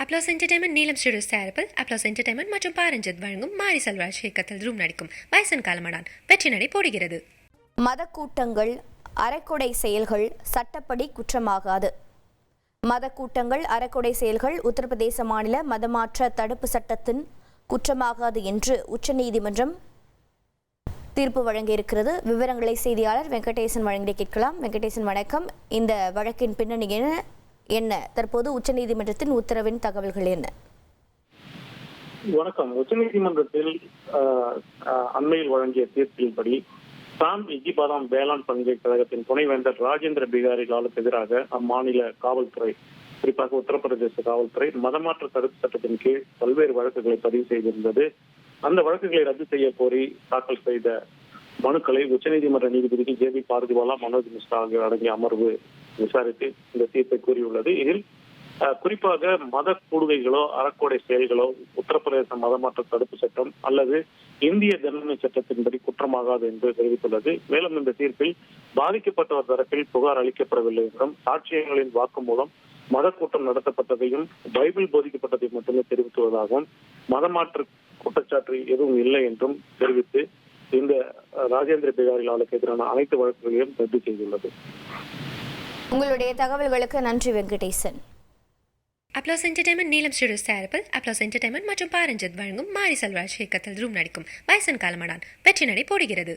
Applause entertainment நீலம் studios தயாரிப்பில் applause entertainment மற்றும் பாரஞ்சித் வழங்கும் மாரி செல்வராஜ் இயக்கத்தில் ரூம் நடிக்கும் வயசன் காலமடான் வெற்றி நடை போடுகிறது. மத கூட்டங்கள் அறக்கொடை செயல்கள் சட்டப்படி குற்றமாகாது. மத கூட்டங்கள் அறக்கொடை செயல்கள் உத்தரப்பிரதேச மாநில மதமாற்ற தடுப்பு சட்டத்தின் குற்றமாகாது என்று உச்சநீதிமன்றம் தீர்ப்பு வழங்கியிருக்கிறது. விவரங்களை செய்தியாளர் வெங்கடேசன் வழங்கி கேட்கலாம். வெங்கடேசன் வணக்கம். இந்த வழக்கின் பின்னணி என்ன? தற்போது உச்சநீதிமன்றத்தின் உத்தரவின் தகவல்கள் என்ன? வணக்கம். உச்சநீதிமன்றத்தில் அண்மையில் வழங்கிய தீர்ப்பின்படி சாம் இஜிபாதாம் வேளாண் பல்கலைக்கழகத்தின் துணைவேந்தர் ராஜேந்திர பிகாரி லாலுக்கு எதிராக அம்மாநில காவல்துறை, குறிப்பாக உத்தரப்பிரதேச காவல்துறை மதமாற்ற தடுப்பு சட்டத்தின் கீழ் பல்வேறு வழக்குகளை பதிவு செய்திருந்தது. அந்த வழக்குகளை ரத்து செய்ய கோரி தாக்கல் செய்த மனுக்களை உச்சநீதிமன்ற நீதிபதிகள் ஜே பி பார்திவாலா, மனோஜ் மிஸ்ரா ஆகியோர் அடங்கிய அமர்வு விசாரித்து இந்த தீர்ப்பை கூறியுள்ளது. இதில் குறிப்பாக மத கூடுகைகளோ அறக்கொடை செயல்களோ உத்தரப்பிரதேச மதமாற்ற தடுப்பு சட்டம் அல்லது இந்திய தண்டனை சட்டத்தின்படி குற்றமாகாது என்று தெரிவித்துள்ளது. மேலும் இந்த தீர்ப்பில் பாதிக்கப்பட்டவர் தரப்பில் புகார் அளிக்கப்படவில்லை என்றும் சாட்சியங்களின் வாக்குமூலம் மத கூட்டம் நடத்தப்பட்டதையும் பைபிள் போதிக்கப்பட்டதையும் மட்டுமே தெரிவித்துள்ளதாகவும் மதமாற்று குற்றச்சாட்டு எதுவும் இல்லை என்றும் தெரிவித்து இந்த ராஜேந்திர பிகாரி லாலுக்கு எதிரான அனைத்து வழக்குகளையும் ரத்து செய்துள்ளது. உங்களுடைய தகவல்களுக்கு நன்றி வெங்கடேசன். அப்ளாஸ் என்டர்டைன்மெண்ட் நீலம் ஸ்டுடியோஸ் தயாரிப்பில் அப்ளாஸ் என்டர்டைன்மெண்ட் மற்றும் பாரஞ்சித் வழங்கும் மாரி செல்வராஜ் இயக்கத்தில் ரூம் நடிக்கும் வயசன் காலமடான் வெற்றி நடை போடுகிறது.